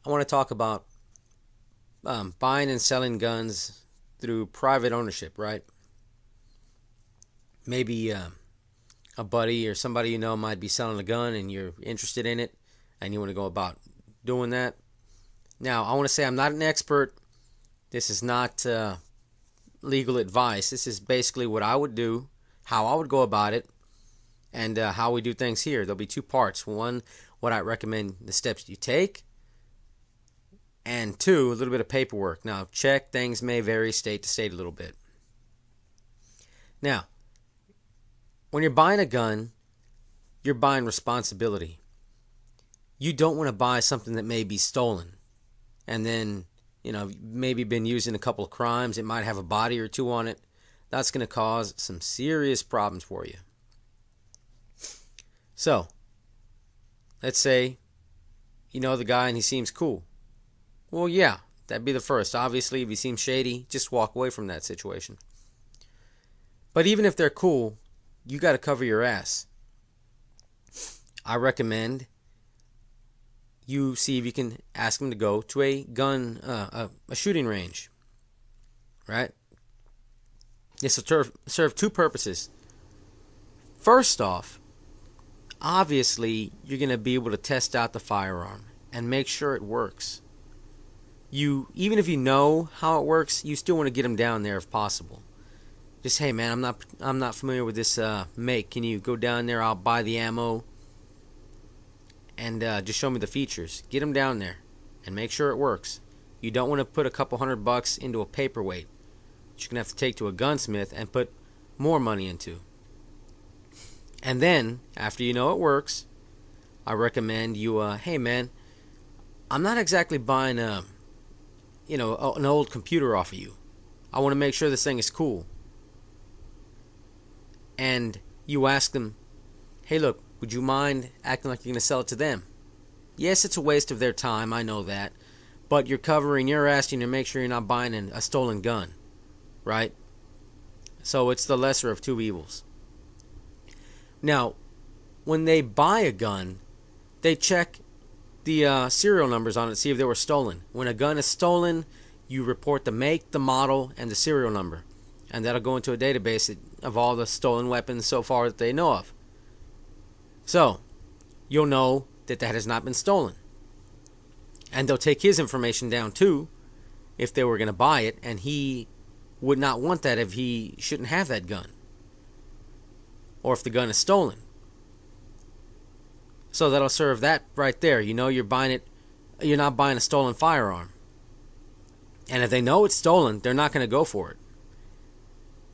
I want to talk about buying and selling guns through private ownership, right? Maybe a buddy or somebody you know might be selling a gun and you're interested in it and you want to go about doing that. Now, I want to say I'm not an expert. This is not legal advice. This is basically what I would do, how I would go about it, and how we do things here. There'll be two parts. One, what I recommend the steps you take, and two, a little bit of paperwork. Now, check, things may vary state to state a little bit. Now, when you're buying a gun, you're buying responsibility. You don't want to buy something that may be stolen and then, maybe been used in a couple of crimes. It might have a body or two on it. That's going to cause some serious problems for you. So, let's say you know the guy and he seems cool. Well, yeah, that'd be the first. Obviously, if he seems shady, just walk away from that situation. But even if they're cool, you got to cover your ass. I recommend you see if you can ask them to go to a shooting range, right? This will serve two purposes. First off, obviously, you're going to be able to test out the firearm and make sure it works. Even if you know how it works, you still want to get them down there if possible. Just, hey man, I'm not familiar with this make. Can you go down there? I'll buy the ammo and just show me the features. Get them down there and make sure it works. You don't want to put a couple $100 into a paperweight that you're gonna have to take to a gunsmith and put more money into. And then after you know it works, I recommend you. Hey man, I'm not exactly buying an old computer off of you. I want to make sure this thing is cool. And you ask them, hey look, would you mind acting like you're going to sell it to them? Yes, it's a waste of their time, I know that. But you're covering your ass and you make sure you're not buying a stolen gun. Right? So it's the lesser of two evils. Now, when they buy a gun, they check the serial numbers on it to see if they were stolen. When a gun is stolen, you report the make, the model, and the serial number. And that'll go into a database of all the stolen weapons so far that they know of. So, you'll know that has not been stolen. And they'll take his information down too, if they were going to buy it, and he would not want that if he shouldn't have that gun. Or if the gun is stolen. So that'll serve that right there. You know you're not buying a stolen firearm. And if they know it's stolen, they're not going to go for it.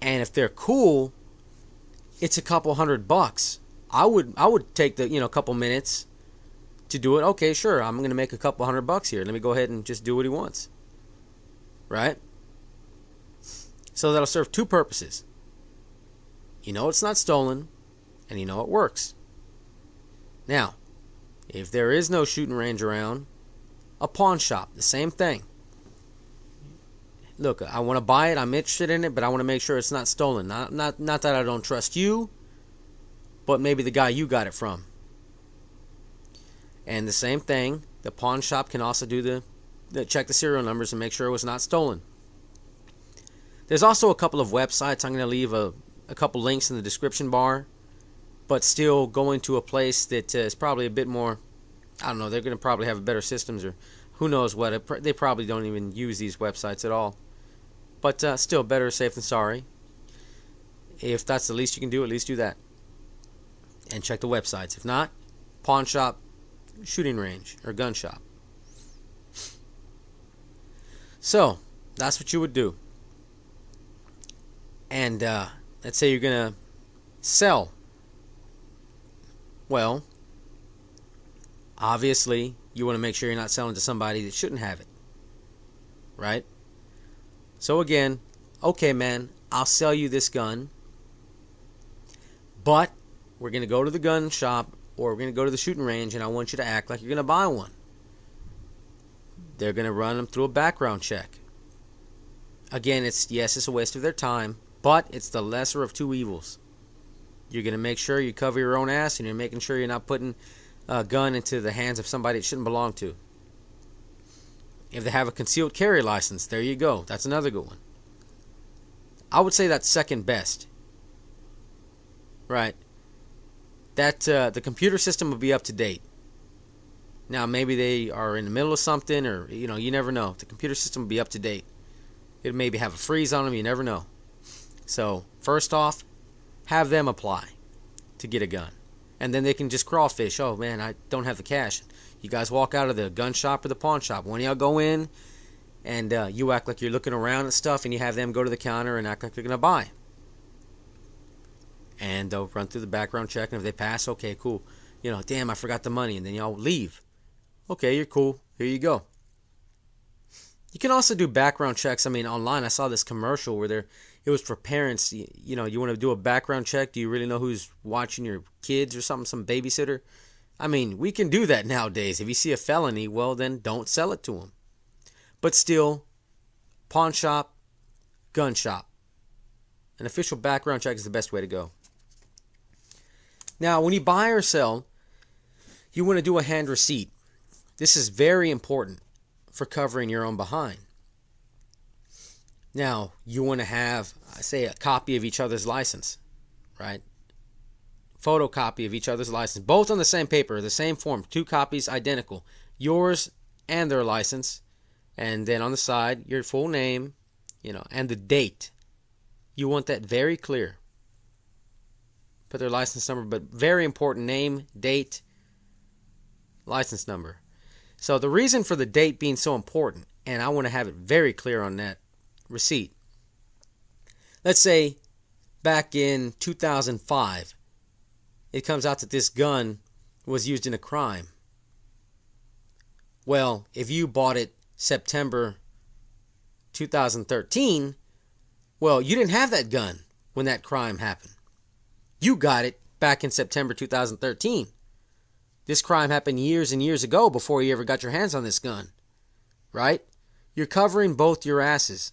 And if they're cool, it's a couple $100. I would take the couple minutes to do it. Okay, sure, I'm going to make a couple $100 here. Let me go ahead and just do what he wants. Right? So that'll serve two purposes. You know it's not stolen, and you know it works. Now, if there is no shooting range around, a pawn shop, the same thing. Look, I want to buy it, I'm interested in it, but I want to make sure it's not stolen. Not that I don't trust you, but maybe the guy you got it from. And the same thing, the pawn shop can also do the check the serial numbers and make sure it was not stolen. There's also a couple of websites. I'm going to leave a couple links in the description bar, but still going to a place that is probably a bit more, I don't know, they're going to probably have better systems or who knows what. They probably don't even use these websites at all. But still, better safe than sorry. If that's the least you can do, at least do that. And check the websites. If not, pawn shop, shooting range, or gun shop. So, that's what you would do. And let's say you're going to sell. Well, obviously, you want to make sure you're not selling to somebody that shouldn't have it. Right? So again, okay man, I'll sell you this gun, but we're going to go to the gun shop or we're going to go to the shooting range and I want you to act like you're going to buy one. They're going to run them through a background check. Again, it's a waste of their time, but it's the lesser of two evils. You're going to make sure you cover your own ass and you're making sure you're not putting a gun into the hands of somebody it shouldn't belong to. If they have a concealed carry license, there you go. That's another good one. I would say that's second best. Right. That the computer system will be up to date. Now maybe they are in the middle of something, or you never know. The computer system will be up to date. It maybe have a freeze on them. You never know. So first off, have them apply to get a gun, and then they can just crawfish. Oh man, I don't have the cash. You guys walk out of the gun shop or the pawn shop. One of y'all go in, and you act like you're looking around at stuff, and you have them go to the counter and act like they're gonna buy. And they'll run through the background check, and if they pass, okay, cool. Damn, I forgot the money, and then y'all leave. Okay, you're cool. Here you go. You can also do background checks. I mean, online, I saw this commercial where it was for parents. You want to do a background check. Do you really know who's watching your kids or something, some babysitter? I mean, we can do that nowadays. If you see a felony, well, then don't sell it to them. But still, pawn shop, gun shop. An official background check is the best way to go. Now, when you buy or sell, you want to do a hand receipt. This is very important for covering your own behind. Now, you want to have, say, a copy of each other's license, right? Photocopy of each other's license, both on the same paper, the same form, 2 copies identical, yours and their license, and then on the side, your full name, and the date. You want that very clear. Put their license number, but very important, name, date, license number. So the reason for the date being so important, and I want to have it very clear on that receipt. Let's say back in 2005, it comes out that this gun was used in a crime. Well, if you bought it September 2013, well, you didn't have that gun when that crime happened. You got it back in September 2013. This crime happened years and years ago before you ever got your hands on this gun. Right? You're covering both your asses.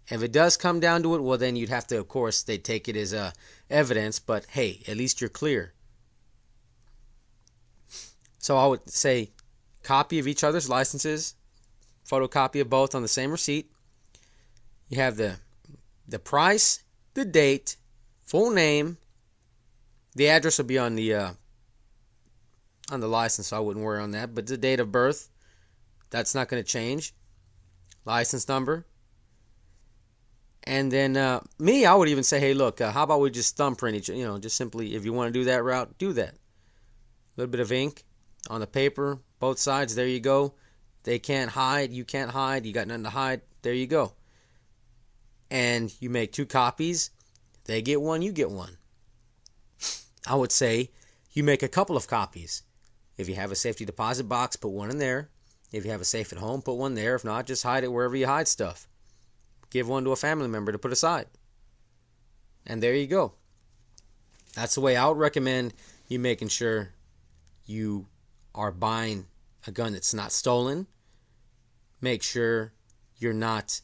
If it does come down to it, well, then you'd have to, of course, they'd take it as evidence, but hey, at least you're clear. So I would say copy of each other's licenses, photocopy of both on the same receipt. You have the price, the date, full name. The address will be on the license, so I wouldn't worry on that. But the date of birth, that's not going to change. License number. And then I would even say, hey, look, how about we just thumbprint each, just simply, if you want to do that route, do that. A little bit of ink on the paper, both sides, there you go. They can't hide, you can't hide, you got nothing to hide, there you go. And you make 2 copies, they get one, you get one. I would say you make a couple of copies. If you have a safety deposit box, put one in there. If you have a safe at home, put one there. If not, just hide it wherever you hide stuff. Give one to a family member to put aside. And there you go. That's the way I would recommend you making sure you are buying a gun that's not stolen. Make sure you're not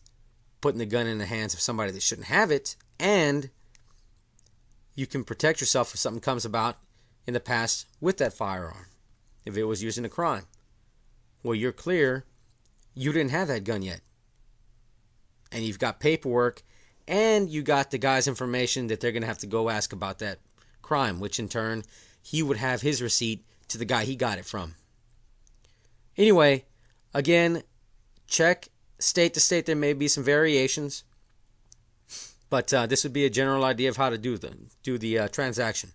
putting the gun in the hands of somebody that shouldn't have it. And you can protect yourself if something comes about in the past with that firearm. If it was used in a crime. Well, you're clear. You didn't have that gun yet. And you've got paperwork, and you got the guy's information that they're going to have to go ask about that crime, which in turn, he would have his receipt to the guy he got it from. Anyway, again, check state to state. There may be some variations, but this would be a general idea of how to do the transaction.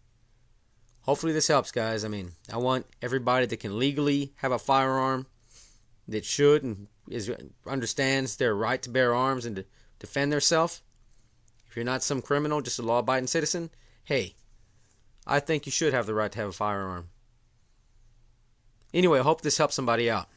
Hopefully this helps, guys. I mean, I want everybody that can legally have a firearm, that should and understands their right to bear arms and to defend themselves. If you're not some criminal, just a law-abiding citizen, hey, I think you should have the right to have a firearm. Anyway, I hope this helps somebody out.